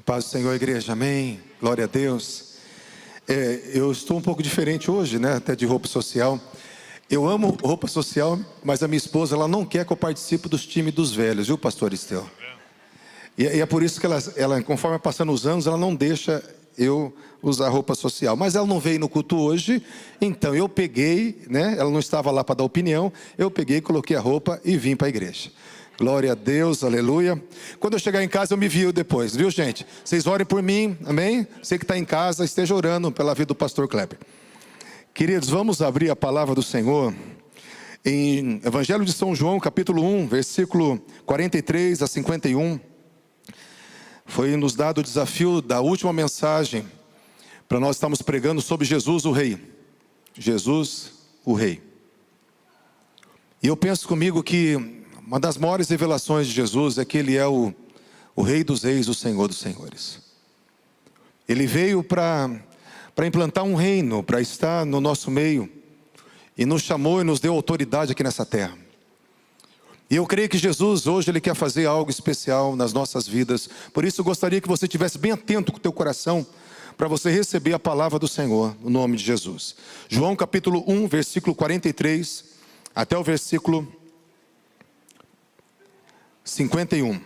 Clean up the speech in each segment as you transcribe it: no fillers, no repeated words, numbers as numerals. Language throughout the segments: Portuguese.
Paz do Senhor, igreja, amém, glória a Deus. Eu estou um pouco diferente hoje, né, até de roupa social. Eu amo roupa social, mas a minha esposa, ela não quer que eu participe dos times dos velhos, viu, pastor Esteu? E é por isso que ela, conforme vai passando os anos, ela não deixa eu usar roupa social. Mas ela não veio no culto hoje, então eu peguei, né, ela não estava lá para dar opinião, eu peguei, coloquei a roupa e vim para a igreja. Glória a Deus, aleluia. Quando eu chegar em casa eu me envio depois, viu, gente? Vocês orem por mim, amém? Você que está em casa, esteja orando pela vida do pastor Kleber. Queridos, vamos abrir a palavra do Senhor em Evangelho de São João, capítulo 1, versículo 43 a 51. Foi nos dado o desafio da última mensagem, para nós estarmos pregando sobre Jesus o Rei. Jesus o Rei. E eu penso comigo que uma das maiores revelações de Jesus é que Ele é o Rei dos Reis, o Senhor dos Senhores. Ele veio para implantar um reino, para estar no nosso meio, e nos chamou e nos deu autoridade aqui nessa terra. E eu creio que Jesus hoje Ele quer fazer algo especial nas nossas vidas. Por isso eu gostaria que você estivesse bem atento com o teu coração, para você receber a palavra do Senhor, no nome de Jesus. João capítulo 1, versículo 43, até o versículo 51,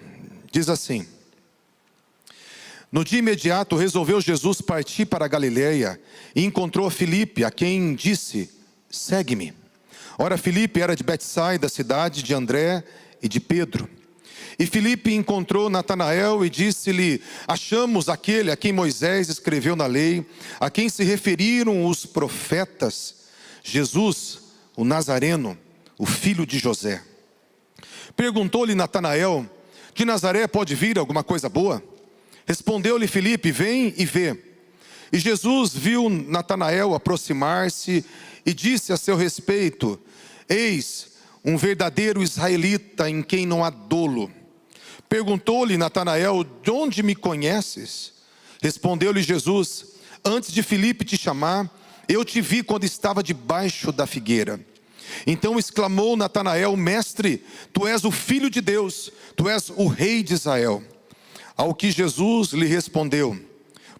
diz assim: No dia imediato resolveu Jesus partir para a Galileia e encontrou Filipe, a quem disse: segue-me. Ora, Filipe era de Betsaida, cidade de André e de Pedro. E Filipe encontrou Natanael e disse-lhe: achamos aquele a quem Moisés escreveu na lei, a quem se referiram os profetas, Jesus, o Nazareno, o filho de José. Perguntou-lhe Natanael: de Nazaré pode vir alguma coisa boa? Respondeu-lhe Filipe: vem e vê. E Jesus viu Natanael aproximar-se e disse a seu respeito: eis um verdadeiro israelita em quem não há dolo. Perguntou-lhe Natanael: de onde me conheces? Respondeu-lhe Jesus: antes de Filipe te chamar, eu te vi quando estava debaixo da figueira. Então exclamou Natanael: mestre, tu és o Filho de Deus, tu és o Rei de Israel. Ao que Jesus lhe respondeu: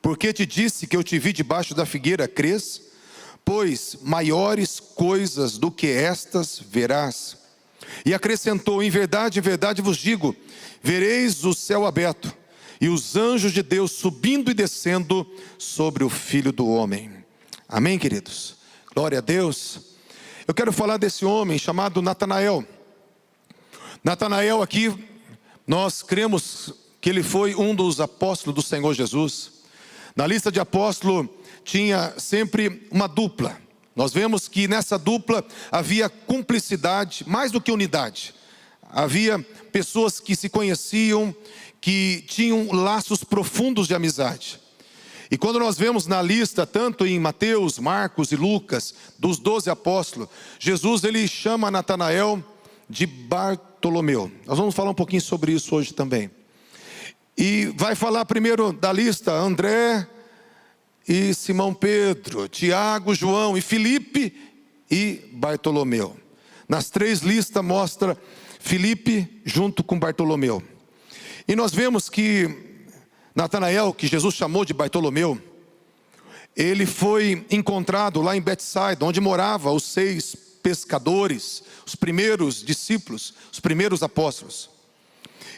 porque te disse que eu te vi debaixo da figueira, crês? Pois maiores coisas do que estas verás. E acrescentou: em verdade vos digo, vereis o céu aberto, e os anjos de Deus subindo e descendo sobre o Filho do Homem. Amém, queridos? Glória a Deus. Eu quero falar desse homem chamado Natanael. Natanael aqui, nós cremos que ele foi um dos apóstolos do Senhor Jesus. Na lista de apóstolos tinha sempre uma dupla. Nós vemos que nessa dupla havia cumplicidade, mais do que unidade. Havia pessoas que se conheciam, que tinham laços profundos de amizade. E quando nós vemos na lista, tanto em Mateus, Marcos e Lucas, dos 12 apóstolos, Jesus ele chama Natanael de Bartolomeu. Nós vamos falar um pouquinho sobre isso hoje também. E vai falar primeiro da lista André e Simão Pedro, Tiago, João e Filipe e Bartolomeu. Nas três listas mostra Filipe junto com Bartolomeu. E nós vemos que Natanael, que Jesus chamou de Bartolomeu, ele foi encontrado lá em Betsaida, onde moravam os 6 pescadores, os primeiros discípulos, os primeiros apóstolos.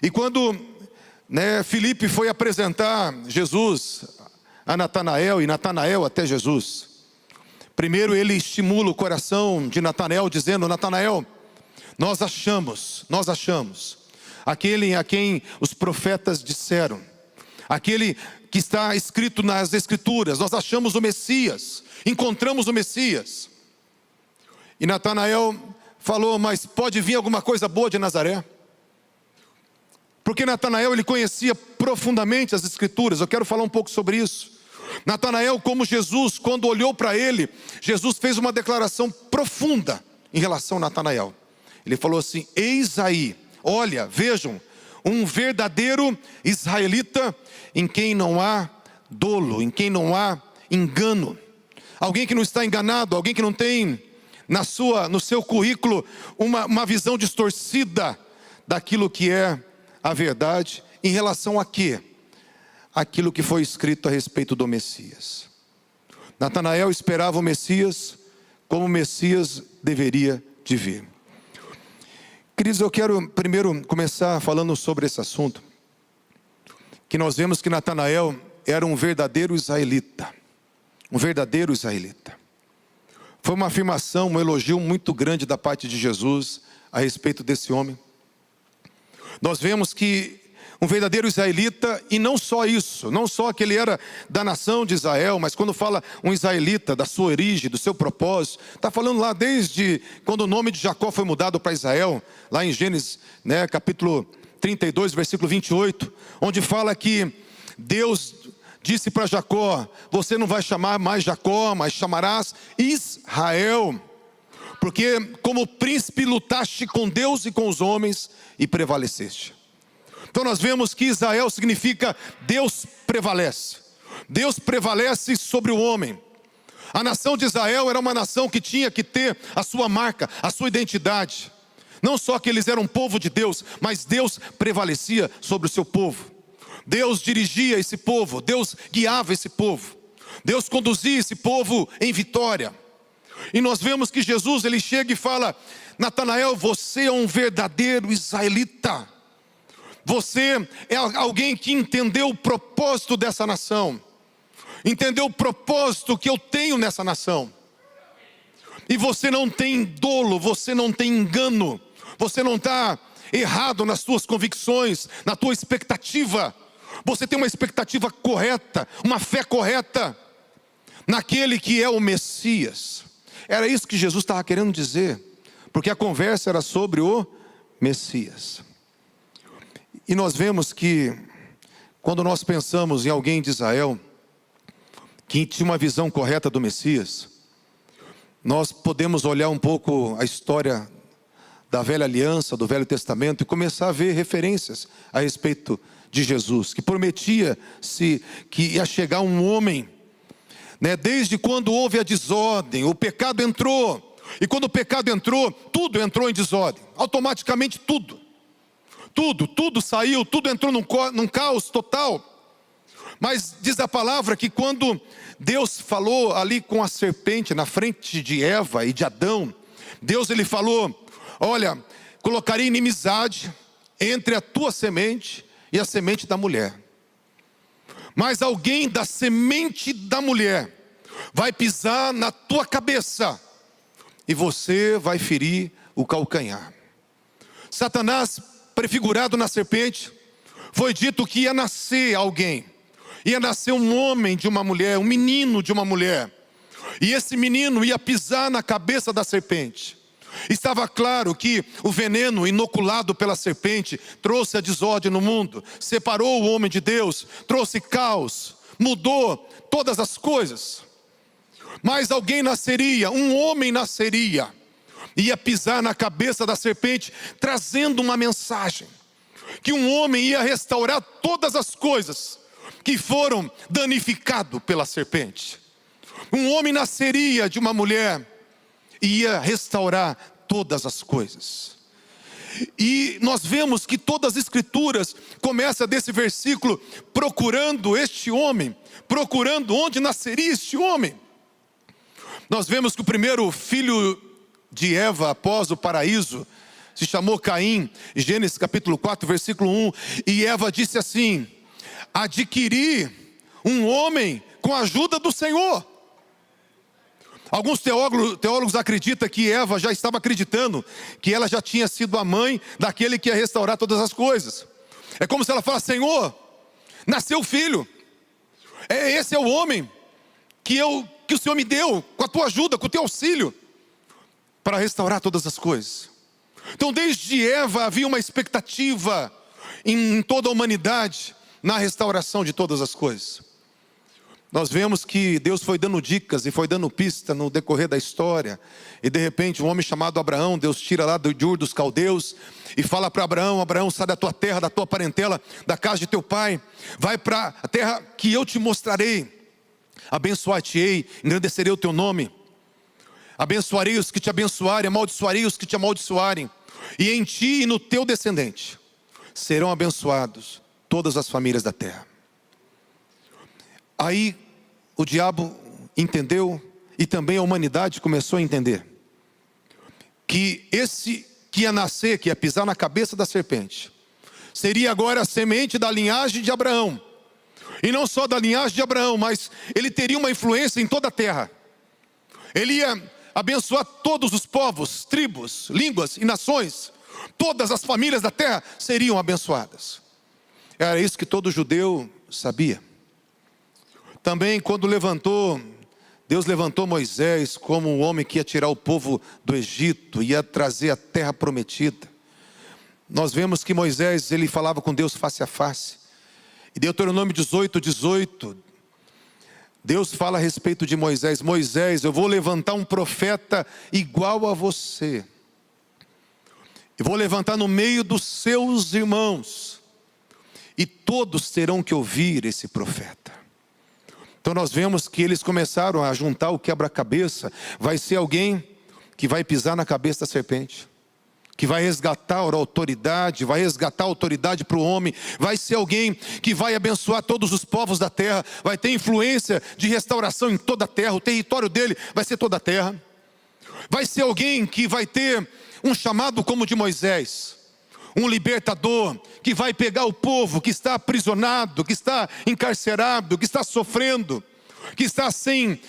E quando Filipe foi apresentar Jesus a Natanael, e Natanael até Jesus, primeiro ele estimula o coração de Natanael, dizendo: Natanael, nós achamos aquele a quem os profetas disseram, aquele que está escrito nas Escrituras, nós achamos o Messias, encontramos o Messias. E Natanael falou: mas pode vir alguma coisa boa de Nazaré? Porque Natanael ele conhecia profundamente as Escrituras. Eu quero falar um pouco sobre isso. Natanael, como Jesus, quando olhou para ele, Jesus fez uma declaração profunda em relação a Natanael. Ele falou assim: eis aí, olha, vejam, um verdadeiro israelita em quem não há dolo, em quem não há engano. Alguém que não está enganado, alguém que não tem no seu currículo uma visão distorcida daquilo que é a verdade. Em relação a quê? aquilo que foi escrito a respeito do Messias. Natanael esperava o Messias como o Messias deveria de vir. Queridos, eu quero primeiro começar falando sobre esse assunto, que nós vemos que Natanael era um verdadeiro israelita. Um verdadeiro israelita. Foi uma afirmação, um elogio muito grande da parte de Jesus a respeito desse homem. Nós vemos que um verdadeiro israelita, e não só isso, não só que ele era da nação de Israel, mas quando fala um israelita, da sua origem, do seu propósito, está falando lá desde quando o nome de Jacó foi mudado para Israel, lá em Gênesis, capítulo 32, versículo 28, onde fala que Deus disse para Jacó: você não vai chamar mais Jacó, mas chamarás Israel, porque como príncipe lutaste com Deus e com os homens e prevaleceste. Então nós vemos que Israel significa Deus prevalece. Deus prevalece sobre o homem. A nação de Israel era uma nação que tinha que ter a sua marca, a sua identidade. Não só que eles eram um povo de Deus, mas Deus prevalecia sobre o seu povo. Deus dirigia esse povo, Deus guiava esse povo. Deus conduzia esse povo em vitória. E nós vemos que Jesus, ele chega e fala: Natanael, você é um verdadeiro israelita. Você é alguém que entendeu o propósito dessa nação. Entendeu o propósito que eu tenho nessa nação. E você não tem dolo, você não tem engano. Você não está errado nas suas convicções, na tua expectativa. Você tem uma expectativa correta, uma fé correta naquele que é o Messias. Era isso que Jesus estava querendo dizer, porque a conversa era sobre o Messias. E nós vemos que, quando nós pensamos em alguém de Israel, que tinha uma visão correta do Messias, nós podemos olhar um pouco a história da velha aliança, do Velho Testamento, e começar a ver referências a respeito de Jesus, que prometia-se que ia chegar um homem, desde quando houve a desordem, o pecado entrou, e quando o pecado entrou, tudo entrou em desordem, automaticamente tudo saiu, tudo entrou num caos total. Mas diz a palavra que quando Deus falou ali com a serpente na frente de Eva e de Adão, Deus ele falou: olha, colocarei inimizade entre a tua semente e a semente da mulher. Mas alguém da semente da mulher vai pisar na tua cabeça e você vai ferir o calcanhar. Satanás, prefigurado na serpente, foi dito que ia nascer alguém, ia nascer um homem de uma mulher, um menino de uma mulher, e esse menino ia pisar na cabeça da serpente. Estava claro que o veneno inoculado pela serpente trouxe a desordem no mundo, separou o homem de Deus, trouxe caos, mudou todas as coisas. Mas alguém nasceria, um homem nasceria, ia pisar na cabeça da serpente, trazendo uma mensagem, que um homem ia restaurar todas as coisas que foram danificadas pela serpente. Um homem nasceria de uma mulher e ia restaurar todas as coisas. E nós vemos que todas as escrituras começam desse versículo, procurando este homem, procurando onde nasceria este homem. Nós vemos que o primeiro filho de Eva após o paraíso se chamou Caim, Gênesis capítulo 4, versículo 1. E Eva disse assim: adquiri um homem com a ajuda do Senhor. Alguns teólogos acreditam que Eva já estava acreditando que ela já tinha sido a mãe daquele que ia restaurar todas as coisas. É como se ela falasse: Senhor, nasceu o filho, esse é o homem que o Senhor me deu, com a tua ajuda, com o teu auxílio, para restaurar todas as coisas. Então desde Eva havia uma expectativa em toda a humanidade na restauração de todas as coisas. Nós vemos que Deus foi dando dicas e foi dando pista no decorrer da história. E de repente um homem chamado Abraão, Deus tira lá de Ur dos Caldeus e fala para Abraão: Abraão, sai da tua terra, da tua parentela, da casa de teu pai, vai para a terra que eu te mostrarei. Abençoar-te-ei, engrandecerei o teu nome. Abençoarei os que te abençoarem, amaldiçoarei os que te amaldiçoarem. E em ti e no teu descendente serão abençoados todas as famílias da terra. Aí o diabo entendeu, e também a humanidade começou a entender, que esse que ia nascer, que ia pisar na cabeça da serpente, seria agora a semente da linhagem de Abraão. E não só da linhagem de Abraão, mas ele teria uma influência em toda a terra. Ele ia abençoar todos os povos, tribos, línguas e nações. Todas as famílias da terra seriam abençoadas. Era isso que todo judeu sabia. Também quando Deus levantou Moisés como um homem que ia tirar o povo do Egito, ia trazer a terra prometida. Nós vemos que Moisés, ele falava com Deus face a face. E Deuteronômio 18:18, Deus fala a respeito de Moisés: Moisés, eu vou levantar um profeta igual a você. Eu vou levantar no meio dos seus irmãos, e todos terão que ouvir esse profeta. Então nós vemos que eles começaram a juntar o quebra-cabeça. Vai ser alguém que vai pisar na cabeça da serpente, que vai resgatar a autoridade, vai resgatar a autoridade para o homem. Vai ser alguém que vai abençoar todos os povos da terra, vai ter influência de restauração em toda a terra. O território dele vai ser toda a terra. Vai ser alguém que vai ter um chamado como o de Moisés, um libertador, que vai pegar o povo que está aprisionado, que está encarcerado, que está sofrendo, que está sem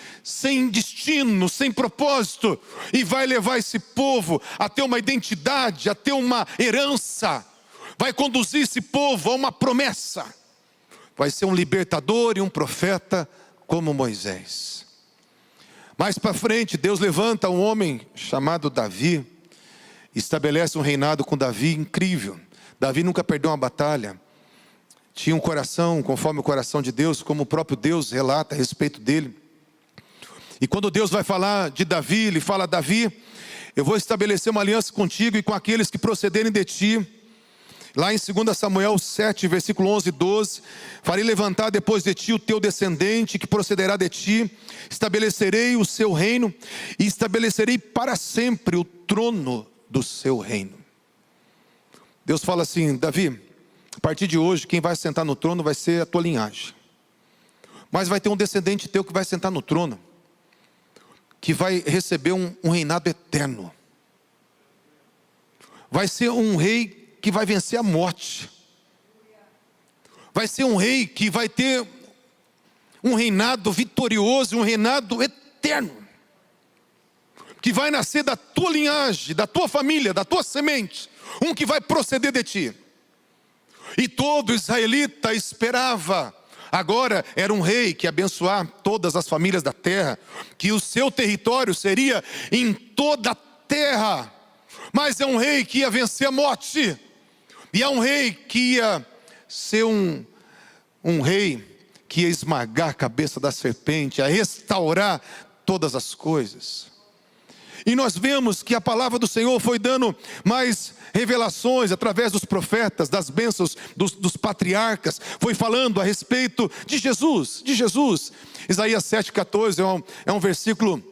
destino, sem propósito, e vai levar esse povo a ter uma identidade, a ter uma herança, vai conduzir esse povo a uma promessa. Vai ser um libertador e um profeta como Moisés. Mais para frente, Deus levanta um homem chamado Davi, estabelece um reinado com Davi incrível. Davi nunca perdeu uma batalha, tinha um coração conforme o coração de Deus, como o próprio Deus relata a respeito dele. E quando Deus vai falar de Davi, ele fala: Davi, eu vou estabelecer uma aliança contigo e com aqueles que procederem de ti. Lá em 2 Samuel 7, versículo 11 e 12, farei levantar depois de ti o teu descendente, que procederá de ti, estabelecerei o seu reino, e estabelecerei para sempre o trono do seu reino. Deus fala assim: Davi, a partir de hoje, quem vai sentar no trono vai ser a tua linhagem. Mas vai ter um descendente teu que vai sentar no trono, que vai receber um reinado eterno. Vai ser um rei que vai vencer a morte. Vai ser um rei que vai ter um reinado vitorioso, um reinado eterno, que vai nascer da tua linhagem, da tua família, da tua semente, um que vai proceder de ti. E todo israelita esperava. Agora era um rei que ia abençoar todas as famílias da terra, que o seu território seria em toda a terra. Mas é um rei que ia vencer a morte, e é um rei que ia ser um rei que ia esmagar a cabeça da serpente, a restaurar todas as coisas. E nós vemos que a palavra do Senhor foi dando mais revelações através dos profetas, das bênçãos dos patriarcas. Foi falando a respeito de Jesus. Isaías 7,14 é um versículo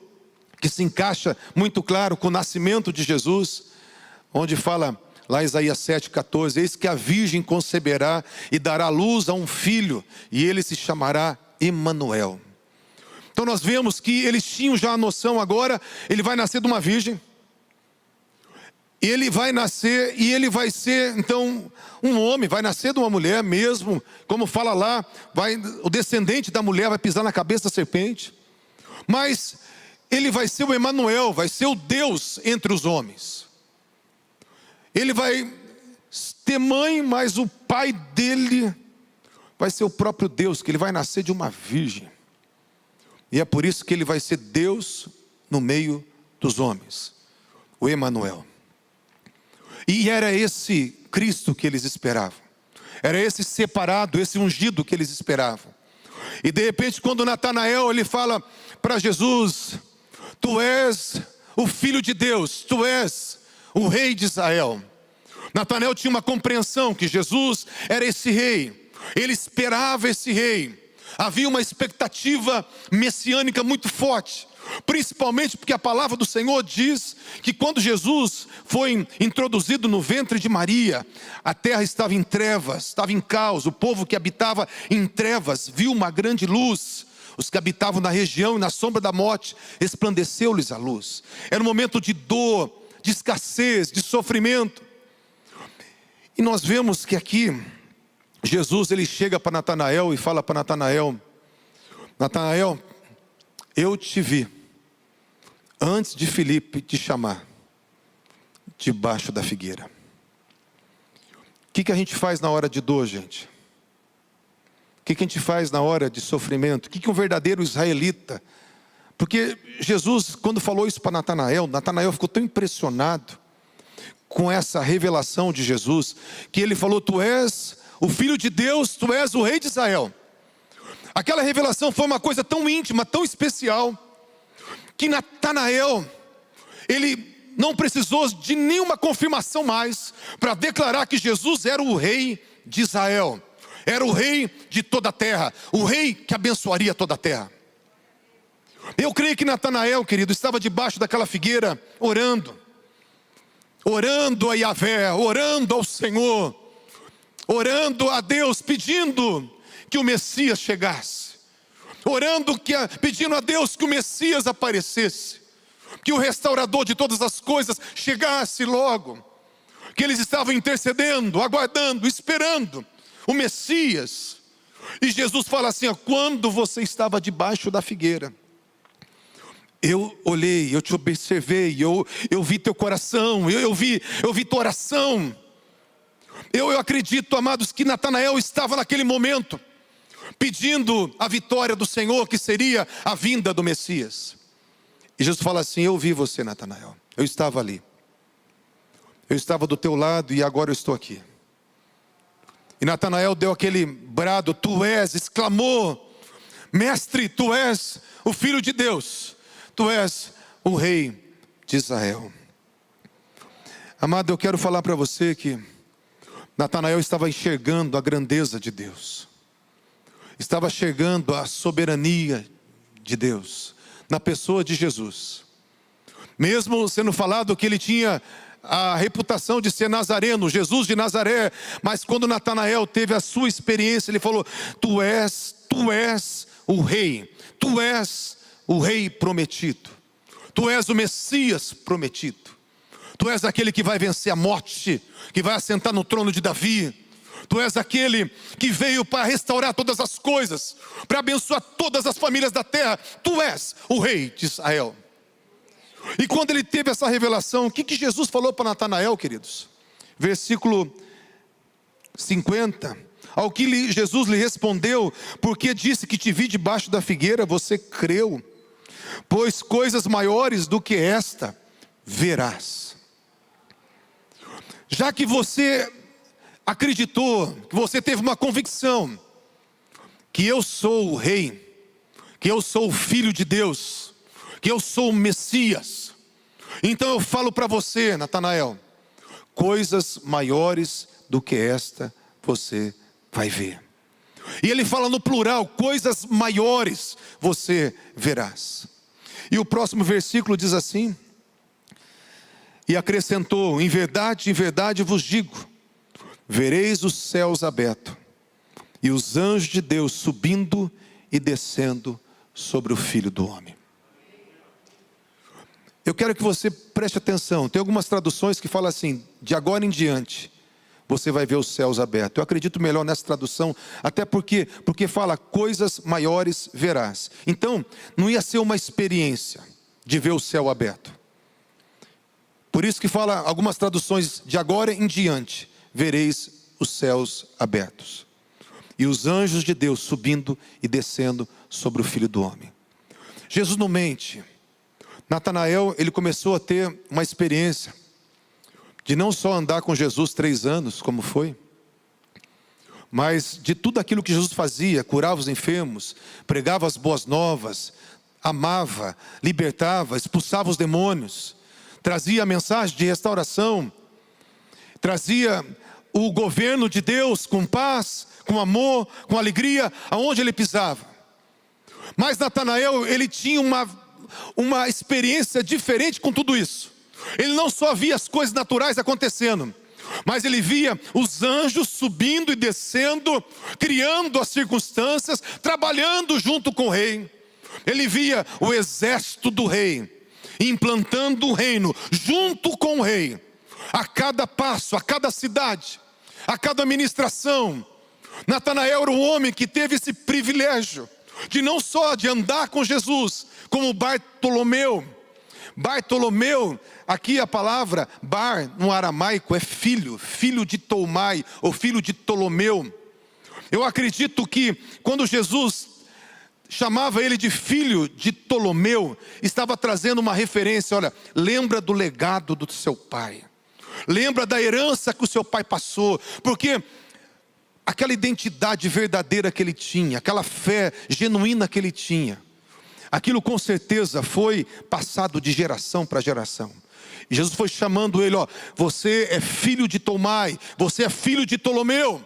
que se encaixa muito claro com o nascimento de Jesus, onde fala lá Isaías 7,14: eis que a virgem conceberá e dará luz a um filho, e ele se chamará Emanuel. Então nós vemos que eles tinham já a noção agora, ele vai nascer de uma virgem, ele vai nascer e ele vai ser então um homem, vai nascer de uma mulher mesmo, como fala lá, o descendente da mulher vai pisar na cabeça da serpente, mas ele vai ser o Emanuel, vai ser o Deus entre os homens. Ele vai ter mãe, mas o pai dele vai ser o próprio Deus, que ele vai nascer de uma virgem. E é por isso que ele vai ser Deus no meio dos homens, o Emanuel. E era esse Cristo que eles esperavam, era esse separado, esse ungido que eles esperavam. E de repente, quando Natanael ele fala para Jesus: tu és o Filho de Deus, tu és o Rei de Israel. Natanael tinha uma compreensão que Jesus era esse rei, ele esperava esse rei. Havia uma expectativa messiânica muito forte, Principalmente porque a palavra do Senhor diz que quando Jesus foi introduzido no ventre de Maria, a terra estava em trevas, estava em caos. O povo que habitava em trevas viu uma grande luz. Os que habitavam na região e na sombra da morte, resplandeceu-lhes a luz. Era um momento de dor, de escassez, de sofrimento. E nós vemos que aqui, Jesus ele chega para Natanael e fala para Natanael: Natanael, eu te vi antes de Filipe te chamar, debaixo da figueira. O que a gente faz na hora de dor, gente? O que a gente faz na hora de sofrimento? O que um verdadeiro israelita... Porque Jesus, quando falou isso para Natanael, Natanael ficou tão impressionado com essa revelação de Jesus, que ele falou: tu és o Filho de Deus, tu és o Rei de Israel. Aquela revelação foi uma coisa tão íntima, tão especial, que Natanael, ele não precisou de nenhuma confirmação mais, para declarar que Jesus era o Rei de Israel. Era o Rei de toda a terra, o Rei que abençoaria toda a terra. Eu creio que Natanael, querido, estava debaixo daquela figueira, orando a Yahvé, orando ao Senhor, orando a Deus, pedindo que o Messias chegasse, pedindo a Deus que o Messias aparecesse, que o restaurador de todas as coisas chegasse logo, que eles estavam intercedendo, aguardando, esperando o Messias. E Jesus fala assim: quando você estava debaixo da figueira, eu olhei, eu te observei, eu vi teu coração, eu vi tua oração. Eu acredito, amados, que Natanael estava naquele momento pedindo a vitória do Senhor, que seria a vinda do Messias. E Jesus fala assim: eu vi você, Natanael, eu estava ali, eu estava do teu lado e agora eu estou aqui. E Natanael deu aquele brado: tu és, exclamou: mestre, tu és o Filho de Deus, tu és o Rei de Israel. Amado, eu quero falar para você que Natanael estava enxergando a grandeza de Deus, estava enxergando a soberania de Deus na pessoa de Jesus. Mesmo sendo falado que ele tinha a reputação de ser nazareno, Jesus de Nazaré, mas quando Natanael teve a sua experiência, ele falou: tu és o Rei, tu és o Rei prometido, tu és o Messias prometido, tu és aquele que vai vencer a morte, que vai assentar no trono de Davi, tu és aquele que veio para restaurar todas as coisas, para abençoar todas as famílias da terra, tu és o Rei de Israel. E quando ele teve essa revelação, o que Jesus falou para Natanael, queridos? Versículo 50, ao que Jesus lhe respondeu: porque disse que te vi debaixo da figueira, você creu, pois coisas maiores do que esta verás. Já que você acreditou, que você teve uma convicção, que eu sou o Rei, que eu sou o Filho de Deus, que eu sou o Messias, então eu falo para você, Natanael, coisas maiores do que esta você vai ver. E ele fala no plural: coisas maiores você verás. E o próximo versículo diz assim: e acrescentou: em verdade vos digo, vereis os céus abertos, e os anjos de Deus subindo e descendo sobre o Filho do Homem. Eu quero que você preste atenção. Tem algumas traduções que falam assim: de agora em diante você vai ver os céus abertos. Eu acredito melhor nessa tradução, até porque fala coisas maiores verás. Então, não ia ser uma experiência de ver o céu aberto. Por isso que fala algumas traduções: de agora em diante vereis os céus abertos, e os anjos de Deus subindo e descendo sobre o Filho do Homem. Jesus não mente. Natanael, ele começou a ter uma experiência de não só andar com Jesus 3 anos, como foi, mas de tudo aquilo que Jesus fazia: curava os enfermos, pregava as boas novas, amava, libertava, expulsava os demônios, trazia a mensagem de restauração, trazia o governo de Deus com paz, com amor, com alegria, aonde ele pisava. Mas Natanael, ele tinha uma experiência diferente com tudo isso. Ele não só via as coisas naturais acontecendo, mas ele via os anjos subindo e descendo, criando as circunstâncias, trabalhando junto com o rei. Ele via o exército do rei, implantando o reino junto com o rei. A cada passo, a cada cidade, a cada ministração. Natanael era um homem que teve esse privilégio de não só de andar com Jesus, como Bartolomeu. Bartolomeu, aqui a palavra bar no aramaico é filho, filho de Tolmai ou filho de Ptolomeu. Eu acredito que quando Jesus chamava ele de filho de Ptolomeu, estava trazendo uma referência. Olha, lembra do legado do seu pai, lembra da herança que o seu pai passou, porque aquela identidade verdadeira que ele tinha, aquela fé genuína que ele tinha, aquilo com certeza foi passado de geração para geração. E Jesus foi chamando ele, ó, você é filho de Tolmai, você é filho de Ptolomeu.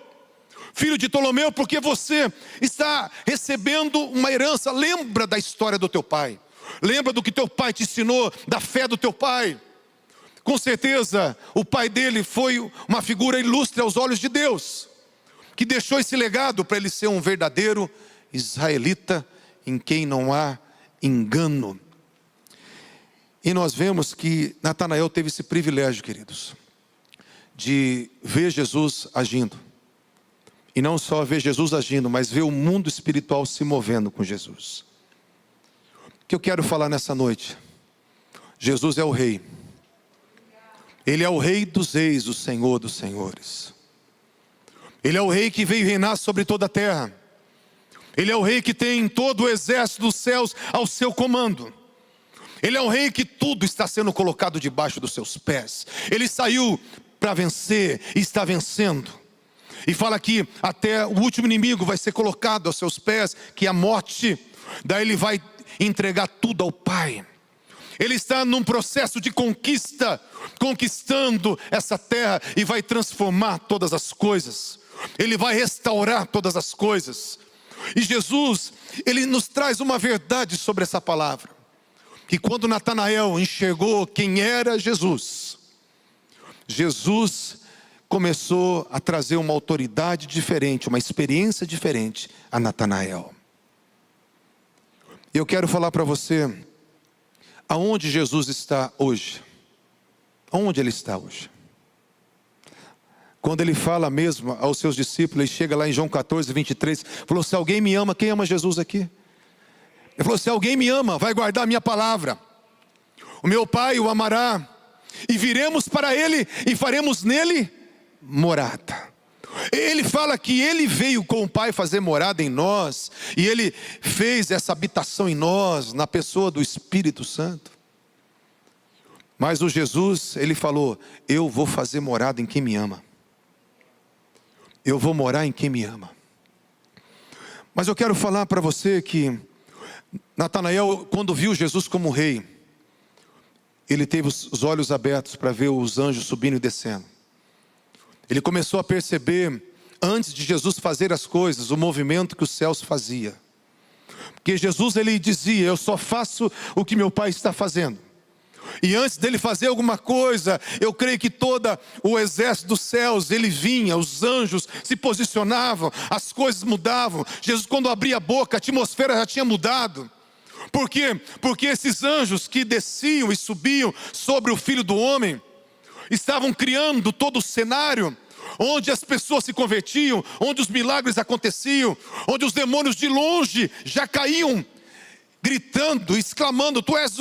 Filho de Ptolomeu, porque você está recebendo uma herança. Lembra da história do teu pai, lembra do que teu pai te ensinou, da fé do teu pai. Com certeza o pai dele foi uma figura ilustre aos olhos de Deus, que deixou esse legado para ele ser um verdadeiro israelita, em quem não há engano. E nós vemos que Natanael teve esse privilégio, queridos, de ver Jesus agindo. E não só ver Jesus agindo, mas ver o mundo espiritual se movendo com Jesus. O que eu quero falar nessa noite? Jesus é o rei. Ele é o rei dos reis, o Senhor dos senhores. Ele é o rei que veio reinar sobre toda a terra. Ele é o rei que tem todo o exército dos céus ao seu comando. Ele é o rei que tudo está sendo colocado debaixo dos seus pés. Ele saiu para vencer e está vencendo. E fala que até o último inimigo vai ser colocado aos seus pés, que é a morte. Daí ele vai entregar tudo ao Pai. Ele está num processo de conquista, conquistando essa terra e vai transformar todas as coisas. Ele vai restaurar todas as coisas. E Jesus, ele nos traz uma verdade sobre essa palavra. Que quando Natanael enxergou quem era Jesus, Jesus começou a trazer uma autoridade diferente, uma experiência diferente a Natanael. Eu quero falar para você, aonde Jesus está hoje? Aonde ele está hoje? Quando ele fala mesmo aos seus discípulos, ele chega lá em João 14, 23, falou, se alguém me ama, quem ama Jesus aqui? Ele falou, se alguém me ama, vai guardar a minha palavra. O meu Pai o amará, e viremos para ele, e faremos nele morada. Ele fala que ele veio com o Pai fazer morada em nós, e ele fez essa habitação em nós, na pessoa do Espírito Santo. Mas o Jesus, ele falou, eu vou fazer morada em quem me ama. Eu vou morar em quem me ama. Mas eu quero falar para você que Natanael, quando viu Jesus como rei, ele teve os olhos abertos para ver os anjos subindo e descendo. Ele começou a perceber, antes de Jesus fazer as coisas, o movimento que os céus faziam. Porque Jesus, ele dizia, eu só faço o que meu Pai está fazendo. E antes dele fazer alguma coisa, eu creio que todo o exército dos céus, ele vinha, os anjos se posicionavam, as coisas mudavam. Jesus, quando abria a boca, a atmosfera já tinha mudado. Por quê? Porque esses anjos que desciam e subiam sobre o Filho do Homem, estavam criando todo o cenário, onde as pessoas se convertiam, onde os milagres aconteciam, onde os demônios de longe já caíam, gritando, exclamando, tu és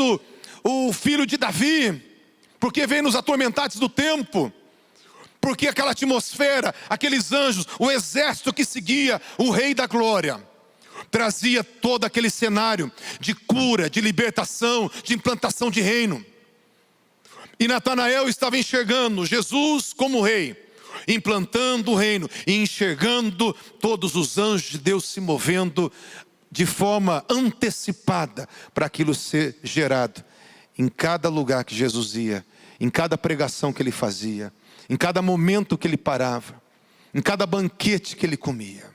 o filho de Davi, porque vem nos atormentados do tempo. Porque aquela atmosfera, aqueles anjos, o exército que seguia o Rei da Glória, trazia todo aquele cenário de cura, de libertação, de implantação de reino. E Natanael estava enxergando Jesus como rei, implantando o reino e enxergando todos os anjos de Deus se movendo de forma antecipada para aquilo ser gerado em cada lugar que Jesus ia, em cada pregação que ele fazia, em cada momento que ele parava, em cada banquete que ele comia.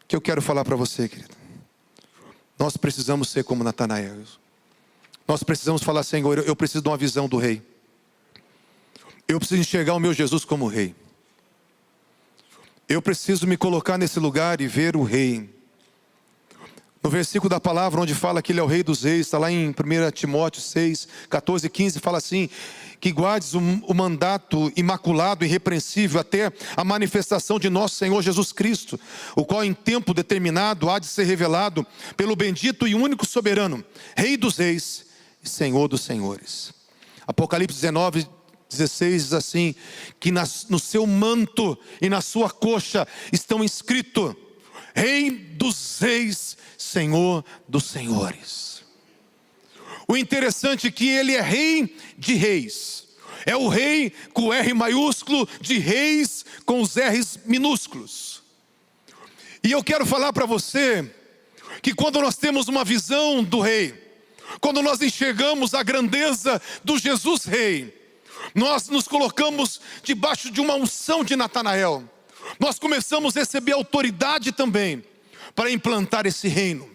O que eu quero falar para você, querido, Nós precisamos ser como Natanael. Nós precisamos falar: Senhor, eu preciso de uma visão do rei. Eu preciso enxergar o meu Jesus como rei. Eu preciso me colocar nesse lugar e ver o rei. No versículo da palavra, onde fala que ele é o rei dos reis, está lá em 1 Timóteo 6, 14 e 15, fala assim: que guardes o mandato imaculado e irrepreensível até a manifestação de nosso Senhor Jesus Cristo, o qual em tempo determinado há de ser revelado pelo bendito e único soberano, Rei dos reis e Senhor dos senhores. Apocalipse 19, 16 diz assim: que no seu manto e na sua coxa estão escritos: Rei dos reis, Senhor dos senhores. O interessante é que ele é rei de reis. É o rei com R maiúsculo, de reis com os R's minúsculos. E eu quero falar para você que quando nós temos uma visão do rei, quando nós enxergamos a grandeza do Jesus rei, nós nos colocamos debaixo de uma unção de Natanael. Nós começamos a receber autoridade também para implantar esse reino.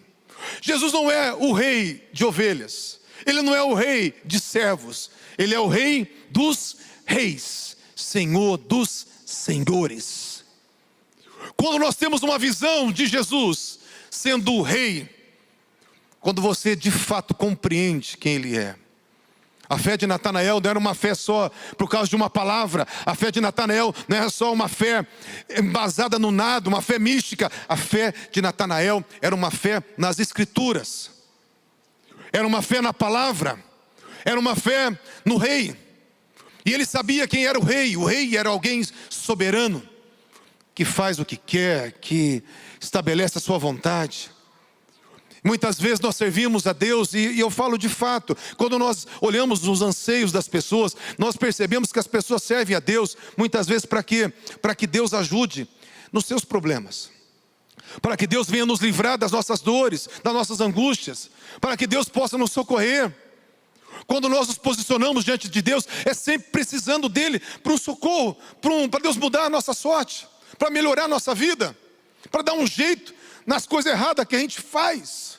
Jesus não é o rei de ovelhas, ele não é o rei de servos, ele é o rei dos reis, Senhor dos senhores. Quando nós temos uma visão de Jesus sendo o rei, quando você de fato compreende quem ele é. A fé de Natanael não era uma fé só por causa de uma palavra. A fé de Natanael não era só uma fé embasada no nada, uma fé mística. A fé de Natanael era uma fé nas escrituras. Era uma fé na palavra. Era uma fé no rei. E ele sabia quem era o rei. O rei era alguém soberano, que faz o que quer, que estabelece a sua vontade. Muitas vezes nós servimos a Deus, e eu falo de fato, quando nós olhamos os anseios das pessoas, nós percebemos que as pessoas servem a Deus, muitas vezes para quê? Para que Deus ajude nos seus problemas, para que Deus venha nos livrar das nossas dores, das nossas angústias, para que Deus possa nos socorrer. Quando nós nos posicionamos diante de Deus, é sempre precisando dEle, para um socorro, para Deus mudar a nossa sorte, para melhorar a nossa vida, para dar um jeito nas coisas erradas que a gente faz.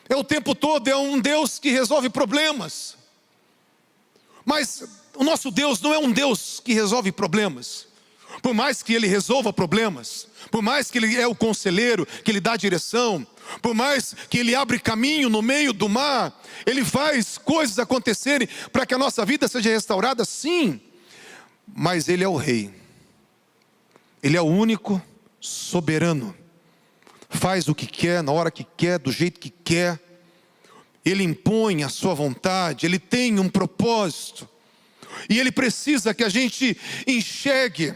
É o tempo todo, é um Deus que resolve problemas. Mas o nosso Deus não é um Deus que resolve problemas. Por mais que Ele resolva problemas, por mais que Ele é o conselheiro, que Ele dá direção, por mais que Ele abre caminho no meio do mar, Ele faz coisas acontecerem para que a nossa vida seja restaurada, sim. Mas Ele é o Rei. Ele é o único soberano. Faz o que quer, na hora que quer, do jeito que quer. Ele impõe a sua vontade, Ele tem um propósito. E Ele precisa que a gente enxergue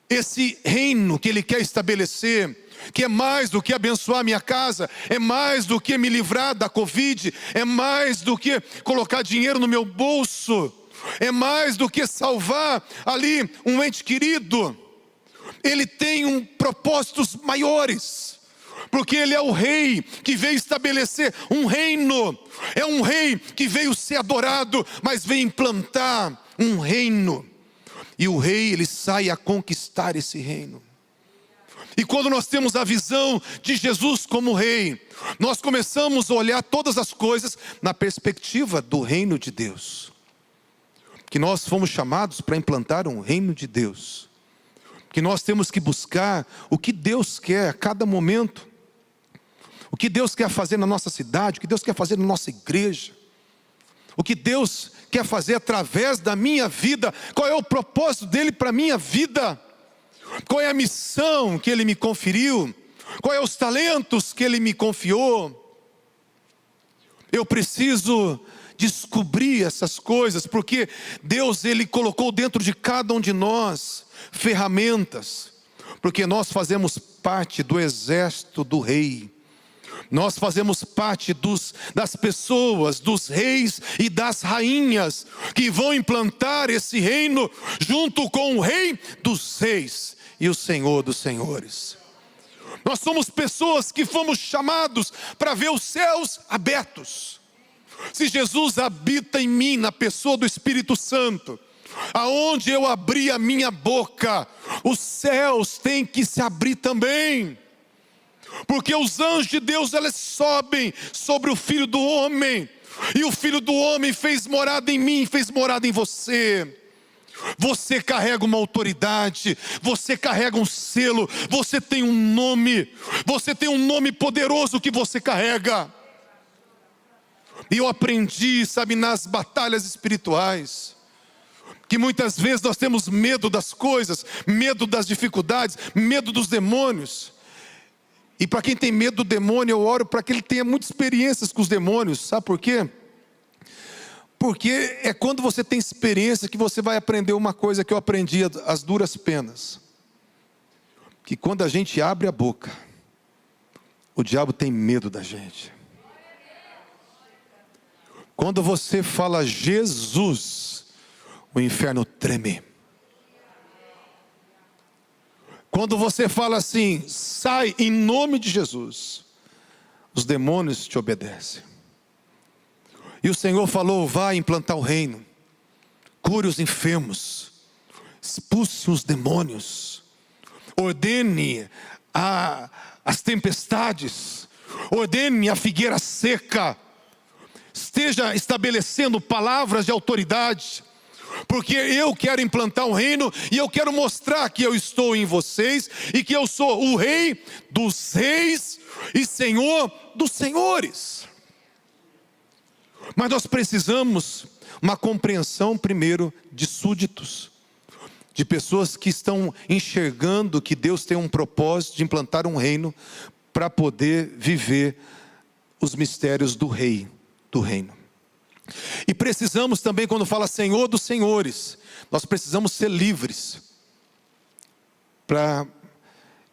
esse reino que Ele quer estabelecer, que é mais do que abençoar minha casa, é mais do que me livrar da Covid, é mais do que colocar dinheiro no meu bolso, é mais do que salvar ali um ente querido. Ele tem propósitos maiores, porque Ele é o rei que veio estabelecer um reino. É um rei que veio ser adorado, mas veio implantar um reino. E o rei, ele sai a conquistar esse reino. E quando nós temos a visão de Jesus como rei, nós começamos a olhar todas as coisas na perspectiva do reino de Deus. Que nós fomos chamados para implantar um reino de Deus. Que nós temos que buscar o que Deus quer a cada momento. O que Deus quer fazer na nossa cidade, o que Deus quer fazer na nossa igreja. O que Deus quer fazer através da minha vida. Qual é o propósito dEle para a minha vida? Qual é a missão que Ele me conferiu? Qual é os talentos que Ele me confiou? Eu preciso descobrir essas coisas, porque Deus, Ele colocou dentro de cada um de nós ferramentas, porque nós fazemos parte do exército do rei. Nós fazemos parte das pessoas, dos reis e das rainhas, que vão implantar esse reino, junto com o rei dos reis e o Senhor dos senhores. Nós somos pessoas que fomos chamados para ver os céus abertos. Se Jesus habita em mim, na pessoa do Espírito Santo, aonde eu abrir a minha boca, os céus têm que se abrir também. Porque os anjos de Deus, eles sobem sobre o Filho do Homem. E o Filho do Homem fez morada em mim, fez morada em você. Você carrega uma autoridade, você carrega um selo, você tem um nome poderoso que você carrega. E eu aprendi, sabe, nas batalhas espirituais, que muitas vezes nós temos medo das coisas, medo das dificuldades, medo dos demônios. E para quem tem medo do demônio, eu oro para que ele tenha muitas experiências com os demônios. Sabe por quê? Porque é quando você tem experiência que você vai aprender uma coisa que eu aprendi às duras penas. Que quando a gente abre a boca, o diabo tem medo da gente. Quando você fala Jesus, o inferno treme. Quando você fala assim, sai em nome de Jesus, os demônios te obedecem. E o Senhor falou, vá implantar o reino, cure os enfermos, expulse os demônios, ordene as tempestades, ordene a figueira seca, esteja estabelecendo palavras de autoridade, porque eu quero implantar um reino e eu quero mostrar que eu estou em vocês e que eu sou o Rei dos reis e Senhor dos senhores. Mas nós precisamos uma compreensão primeiro de súditos, de pessoas que estão enxergando que Deus tem um propósito de implantar um reino para poder viver os mistérios do rei, do reino. E precisamos também, quando fala Senhor dos senhores, nós precisamos ser livres para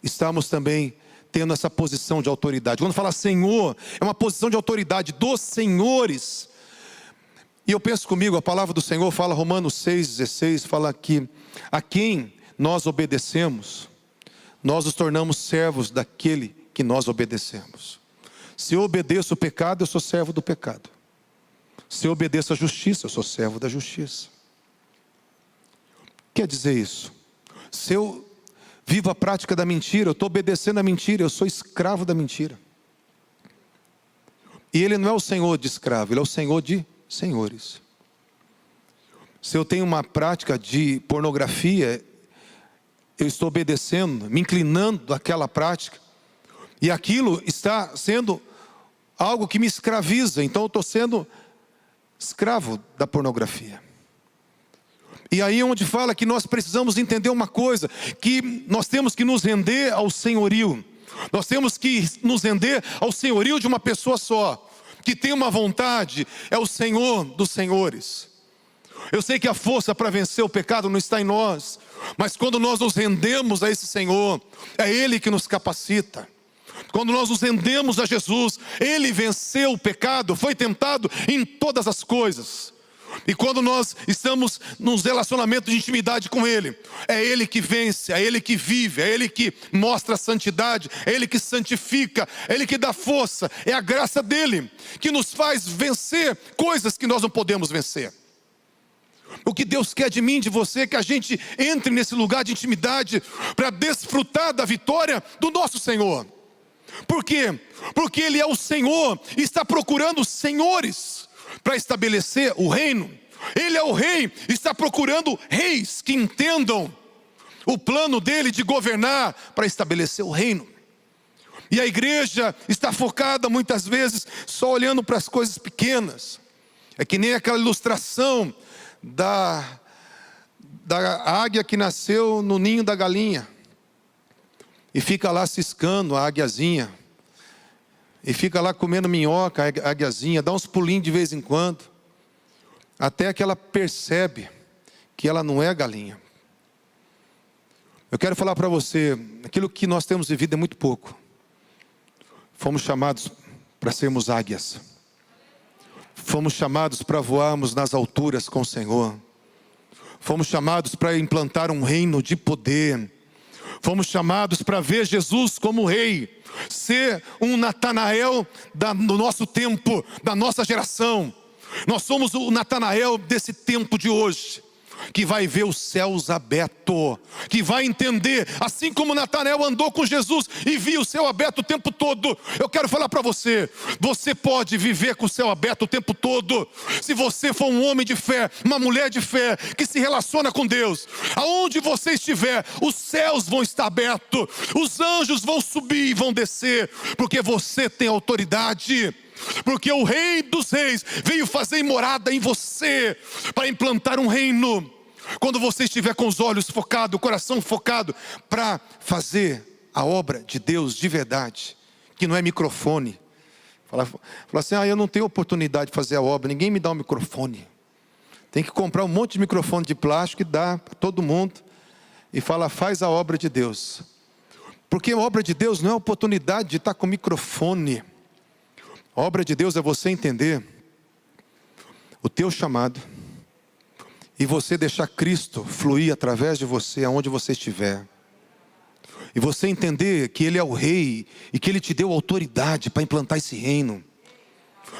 estarmos também tendo essa posição de autoridade. Quando fala Senhor, é uma posição de autoridade dos senhores. E eu penso comigo, a palavra do Senhor fala, Romanos 6,16, fala que a quem nós obedecemos, nós nos tornamos servos daquele que nós obedecemos. Se eu obedeço o pecado, eu sou servo do pecado. Se eu obedeço a justiça, eu sou servo da justiça. Quer dizer isso? Se eu vivo a prática da mentira, eu estou obedecendo a mentira, eu sou escravo da mentira. E Ele não é o Senhor de escravo, Ele é o Senhor de senhores. Se eu tenho uma prática de pornografia, eu estou obedecendo, me inclinando àquela prática, e aquilo está sendo algo que me escraviza, então eu estou sendo escravo da pornografia. E aí é onde fala que nós precisamos entender uma coisa, que nós temos que nos render ao senhorio, nós temos que nos render ao senhorio de uma pessoa só, que tem uma vontade, é o Senhor dos senhores. Eu sei que a força para vencer o pecado não está em nós, mas quando nós nos rendemos a esse Senhor, é Ele que nos capacita. Quando nós nos rendemos a Jesus, Ele venceu o pecado, foi tentado em todas as coisas. E quando nós estamos nos relacionamentos de intimidade com Ele, é Ele que vence, é Ele que vive, é Ele que mostra a santidade, é Ele que santifica, é Ele que dá força, é a graça dEle que nos faz vencer coisas que nós não podemos vencer. O que Deus quer de mim, de você, é que a gente entre nesse lugar de intimidade para desfrutar da vitória do nosso Senhor. Por quê? Porque Ele é o Senhor e está procurando senhores para estabelecer o reino. Ele é o rei, está procurando reis que entendam o plano dele de governar para estabelecer o reino. E a igreja está focada muitas vezes só olhando para as coisas pequenas. É que nem aquela ilustração da águia que nasceu no ninho da galinha e fica lá ciscando a águiazinha, e fica lá comendo minhoca, a águiazinha, dá uns pulinhos de vez em quando, até que ela percebe que ela não é a galinha. Eu quero falar para você, aquilo que nós temos vivido é muito pouco. Fomos chamados para sermos águias. Fomos chamados para voarmos nas alturas com o Senhor. Fomos chamados para implantar um reino de poder. Fomos chamados para ver Jesus como rei, ser um Natanael do nosso tempo, da nossa geração. Nós somos o Natanael desse tempo de hoje. que vai ver os céus abertos, que vai entender, assim como Natanael andou com Jesus e viu o céu aberto o tempo todo. Eu quero falar para você, você pode viver com o céu aberto o tempo todo, se você for um homem de fé, uma mulher de fé, que se relaciona com Deus. Aonde você estiver, os céus vão estar abertos, os anjos vão subir e vão descer, porque você tem autoridade. Porque o Rei dos Reis veio fazer morada em você, para implantar um reino. Quando você estiver com os olhos focados, o coração focado, para fazer a obra de Deus de verdade, que não é microfone. Falar assim, eu não tenho oportunidade de fazer a obra, ninguém me dá um microfone. Tem que comprar um monte de microfone de plástico e dar para todo mundo, e fala, faz a obra de Deus. Porque a obra de Deus não é a oportunidade de estar com microfone. A obra de Deus é você entender o teu chamado e você deixar Cristo fluir através de você aonde você estiver. E você entender que Ele é o Rei e que Ele te deu autoridade para implantar esse reino.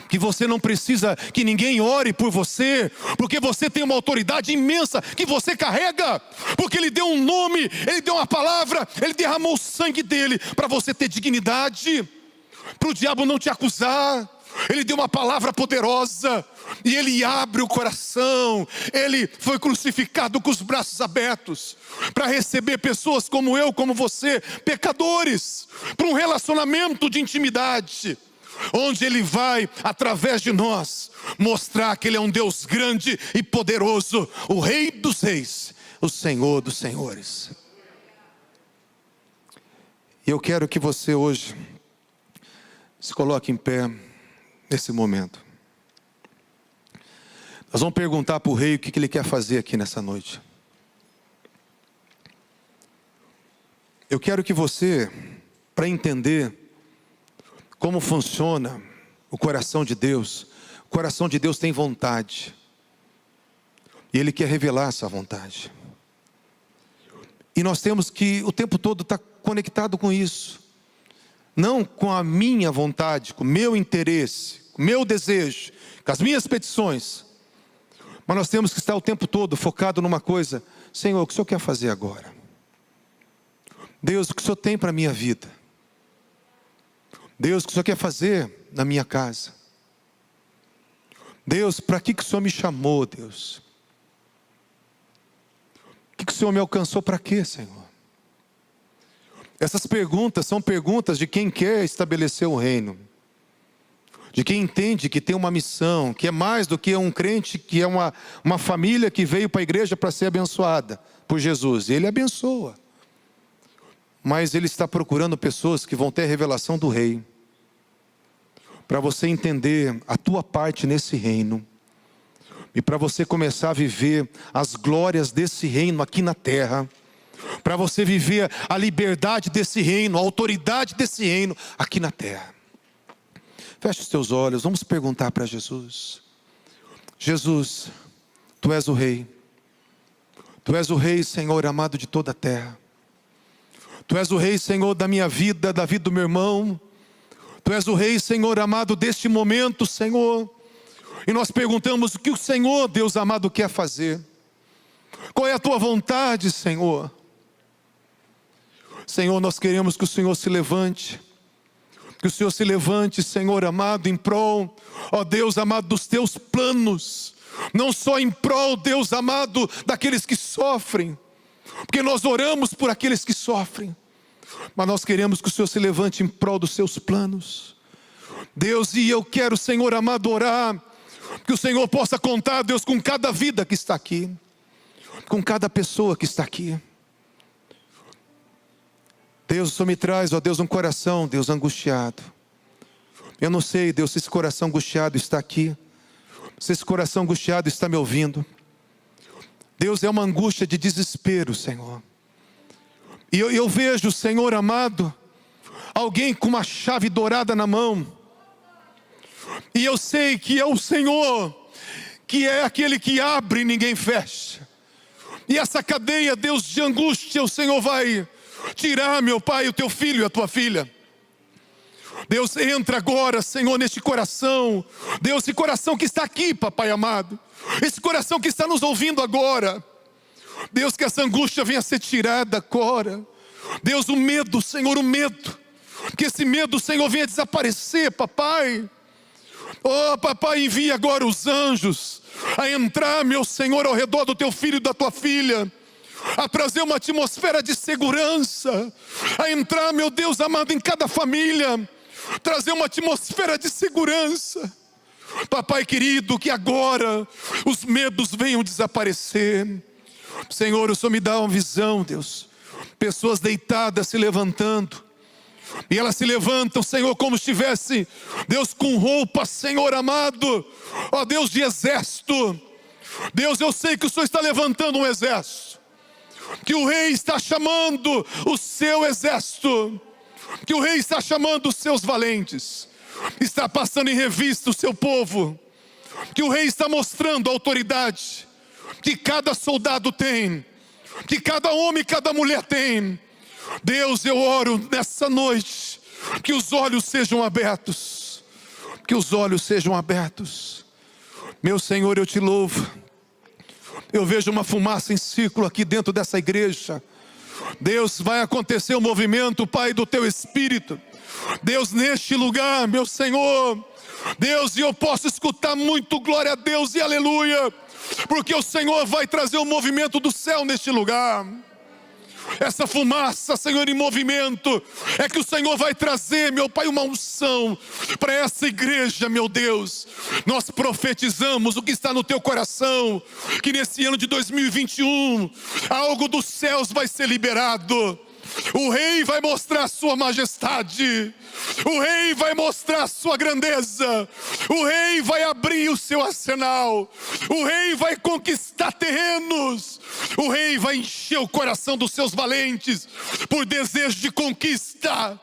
Que você não precisa que ninguém ore por você, porque você tem uma autoridade imensa que você carrega, porque Ele deu um nome, Ele deu uma palavra, Ele derramou o sangue dEle para você ter dignidade, para o diabo não te acusar. Ele deu uma palavra poderosa e Ele abre o coração. Ele foi crucificado com os braços abertos para receber pessoas como eu, como você, pecadores, para um relacionamento de intimidade, onde Ele vai, através de nós, mostrar que Ele é um Deus grande e poderoso, o Rei dos Reis, o Senhor dos Senhores. E eu quero que você hoje se coloque em pé nesse momento. Nós vamos perguntar para o Rei o que Ele quer fazer aqui nessa noite. Eu quero que você, para entender como funciona o coração de Deus, o coração de Deus tem vontade, e Ele quer revelar essa vontade. E nós temos que o tempo todo estar conectado com isso, não com a minha vontade, com o meu interesse, com o meu desejo, com as minhas petições, mas nós temos que estar o tempo todo focado numa coisa. Senhor, o que o Senhor quer fazer agora? Deus, o que o Senhor tem para a minha vida? Deus, o que o Senhor quer fazer na minha casa? Deus, para que o Senhor me chamou, Deus? O que o Senhor me alcançou para quê, Senhor? Essas perguntas são perguntas de quem quer estabelecer o reino, de quem entende que tem uma missão, que é mais do que um crente, que é uma família que veio para a igreja para ser abençoada por Jesus. E Ele abençoa, mas Ele está procurando pessoas que vão ter a revelação do Rei, para você entender a tua parte nesse reino, e para você começar a viver as glórias desse reino aqui na terra, para você viver a liberdade desse reino, a autoridade desse reino aqui na terra. Feche os teus olhos, vamos perguntar para Jesus. Jesus, Tu és o Rei. Tu és o Rei, Senhor, amado de toda a terra. Tu és o Rei, Senhor, da minha vida, da vida do meu irmão. Tu és o Rei, Senhor, amado deste momento, Senhor. E nós perguntamos o que o Senhor, Deus amado, quer fazer. Qual é a Tua vontade, Senhor? Senhor, nós queremos que o Senhor se levante. Que o Senhor se levante, Senhor amado, em prol, ó Deus amado, dos Teus planos. Não só em prol, Deus amado, daqueles que sofrem. Porque nós oramos por aqueles que sofrem. Mas nós queremos que o Senhor se levante em prol dos Seus planos. Deus, e eu quero, Senhor amado, orar. Que o Senhor possa contar, Deus, com cada vida que está aqui. Com cada pessoa que está aqui. Deus, o Senhor me traz, ó Deus, um coração, Deus, angustiado. Eu não sei, Deus, se esse coração angustiado está aqui, se esse coração angustiado está me ouvindo. Deus, é uma angústia de desespero, Senhor. E eu vejo, Senhor amado, alguém com uma chave dourada na mão. E eu sei que é o Senhor, que é aquele que abre e ninguém fecha. E essa cadeia, Deus, de angústia, o Senhor vai tirar, meu Pai, o Teu filho e a Tua filha. Deus, entra agora, Senhor, neste coração. Deus, esse coração que está aqui, papai amado. Esse coração que está nos ouvindo agora. Deus, que essa angústia venha a ser tirada agora. Deus, o medo, Senhor, o medo. Que esse medo, Senhor, venha desaparecer, papai. Oh, papai, envia agora os anjos a entrar, meu Senhor, ao redor do teu filho e da tua filha, a trazer uma atmosfera de segurança, a entrar, meu Deus amado, em cada família, trazer uma atmosfera de segurança. Papai querido, que agora os medos venham desaparecer. Senhor, o Senhor me dá uma visão, Deus. Pessoas deitadas se levantando. E elas se levantam, Senhor, como se estivesse, Deus, com roupa, Senhor amado, ó Deus, de exército. Deus, eu sei que o Senhor está levantando um exército, que o rei está chamando o seu exército, que o rei está chamando os seus valentes, está passando em revista o seu povo, que o rei está mostrando a autoridade que cada soldado tem, que cada homem e cada mulher tem. Deus, eu oro nessa noite, que os olhos sejam abertos, que os olhos sejam abertos. Meu Senhor, eu te louvo. Eu vejo uma fumaça em círculo aqui dentro dessa igreja. Deus, vai acontecer um movimento, Pai, do teu Espírito. Deus, neste lugar, meu Senhor. Deus, e eu posso escutar muito glória a Deus e aleluia, porque o Senhor vai trazer um movimento do céu neste lugar. Essa fumaça, Senhor, em movimento, é que o Senhor vai trazer, meu Pai, uma unção para essa igreja, meu Deus. Nós profetizamos o que está no teu coração, que nesse ano de 2021, algo dos céus vai ser liberado. O rei vai mostrar a sua majestade, o rei vai mostrar a sua grandeza, o rei vai abrir o seu arsenal, o rei vai conquistar terrenos, o rei vai encher o coração dos seus valentes por desejo de conquista.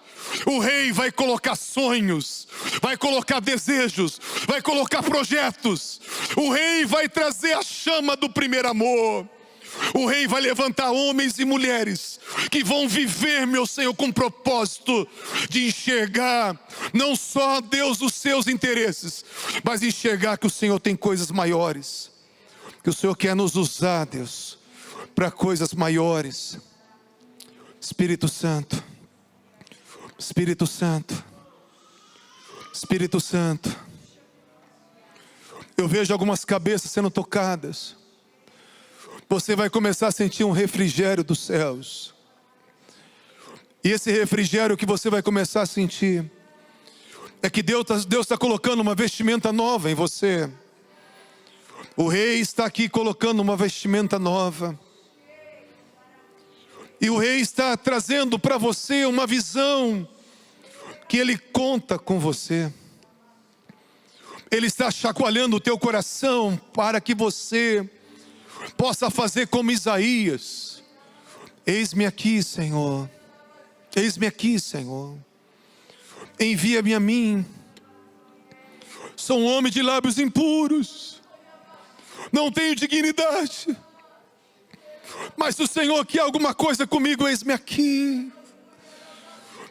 O rei vai colocar sonhos, vai colocar desejos, vai colocar projetos. O rei vai trazer a chama do primeiro amor. O rei vai levantar homens e mulheres que vão viver, meu Senhor, com propósito de enxergar não só, Deus, os seus interesses, mas enxergar que o Senhor tem coisas maiores, que o Senhor quer nos usar, Deus, para coisas maiores. Espírito Santo, Espírito Santo, Espírito Santo, eu vejo algumas cabeças sendo tocadas. Você vai começar a sentir um refrigério dos céus. E esse refrigério que você vai começar a sentir é que Deus está colocando uma vestimenta nova em você. O rei está aqui colocando uma vestimenta nova. E o rei está trazendo para você uma visão que ele conta com você. Ele está chacoalhando o teu coração para que você possa fazer como Isaías. Eis-me aqui, Senhor. Eis-me aqui, Senhor. Envia-me a mim. Sou um homem de lábios impuros. Não tenho dignidade. Mas se o Senhor quer alguma coisa comigo, eis-me aqui.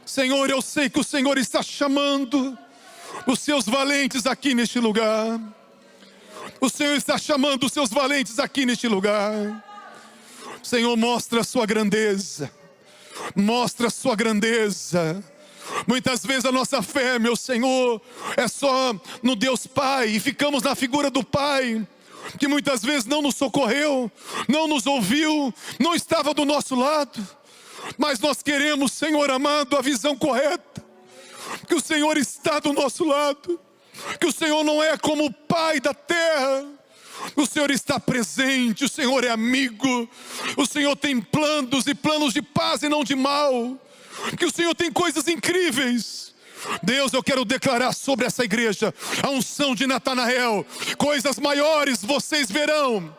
Senhor, eu sei que o Senhor está chamando os seus valentes aqui neste lugar. O Senhor está chamando os seus valentes aqui neste lugar. Senhor, mostra a sua grandeza. Mostra a sua grandeza. Muitas vezes a nossa fé, meu Senhor, é só no Deus Pai. E ficamos na figura do Pai, que muitas vezes não nos socorreu, não nos ouviu, não estava do nosso lado. Mas nós queremos, Senhor amado, a visão correta, que o Senhor está do nosso lado, que o Senhor não é como o Pai da terra. O Senhor está presente, o Senhor é amigo, o Senhor tem planos e planos de paz e não de mal, que o Senhor tem coisas incríveis. Deus, eu quero declarar sobre essa igreja a unção de Natanael. Coisas maiores vocês verão,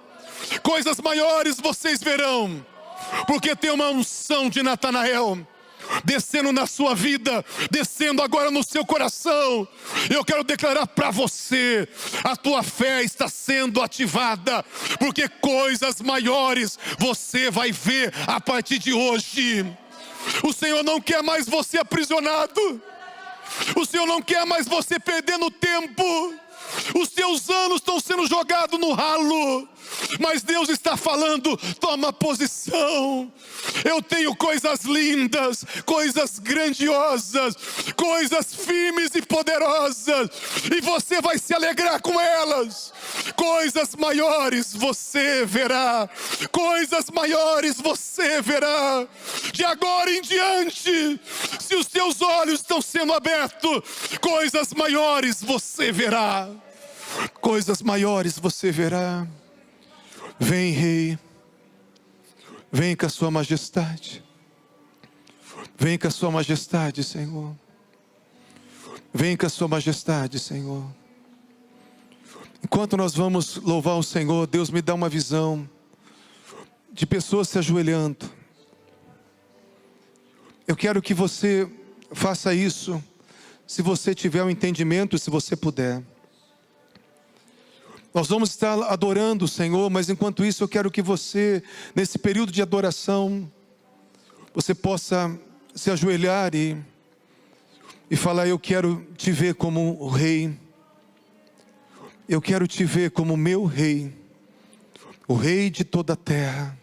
coisas maiores vocês verão, porque tem uma unção de Natanael descendo na sua vida, descendo agora no seu coração. Eu quero declarar para você: a tua fé está sendo ativada, porque coisas maiores você vai ver a partir de hoje. O Senhor não quer mais você aprisionado. O Senhor não quer mais você perdendo tempo. Os teus anos estão sendo jogados no ralo. Mas Deus está falando: toma posição. Eu tenho coisas lindas, coisas grandiosas, coisas firmes e poderosas, e você vai se alegrar com elas. Coisas maiores você verá. Coisas maiores você verá. De agora em diante, se os teus olhos estão sendo abertos, coisas maiores você verá. Coisas maiores você verá. Vem, Rei. Vem com a sua majestade. Vem com a sua majestade, Senhor. Vem com a sua majestade, Senhor. Enquanto nós vamos louvar o Senhor, Deus me dá uma visão de pessoas se ajoelhando. Eu quero que você faça isso, se você tiver o entendimento, se você puder. Nós vamos estar adorando o Senhor, mas enquanto isso eu quero que você, nesse período de adoração, você possa se ajoelhar e falar: eu quero te ver como o Rei. Eu quero te ver como meu Rei, o Rei de toda a terra.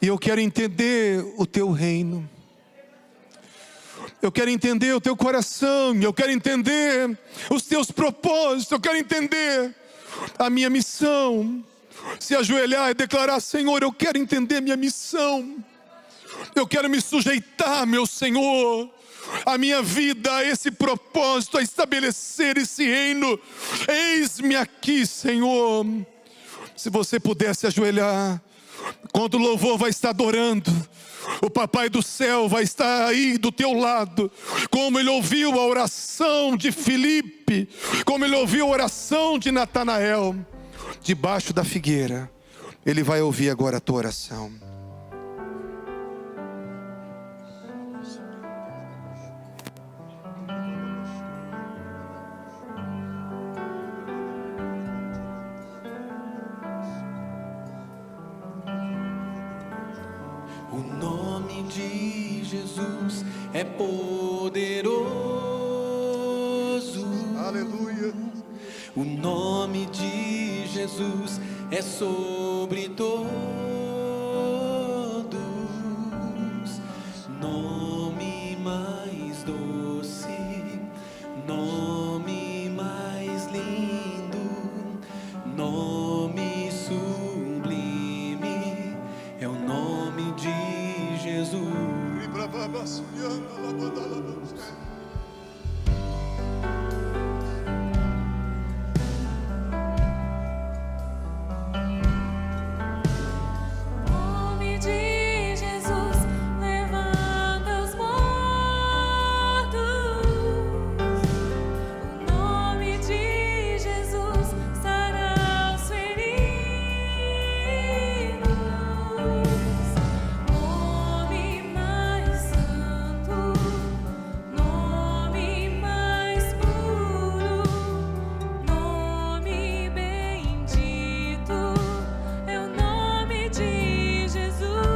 E eu quero entender o teu reino. Eu quero entender o teu coração. Eu quero entender os teus propósitos. Eu quero entender a minha missão. Se ajoelhar e declarar: Senhor, eu quero entender minha missão. Eu quero me sujeitar, meu Senhor, a minha vida, a esse propósito, a estabelecer esse reino. Eis-me aqui, Senhor. Se você pudesse ajoelhar, quando o louvor vai estar adorando, o Papai do céu vai estar aí do teu lado. Como ele ouviu a oração de Filipe, como ele ouviu a oração de Natanael, debaixo da figueira, ele vai ouvir agora a tua oração. O nome de Jesus é poderoso. Aleluia. O nome de Jesus é sobre todos.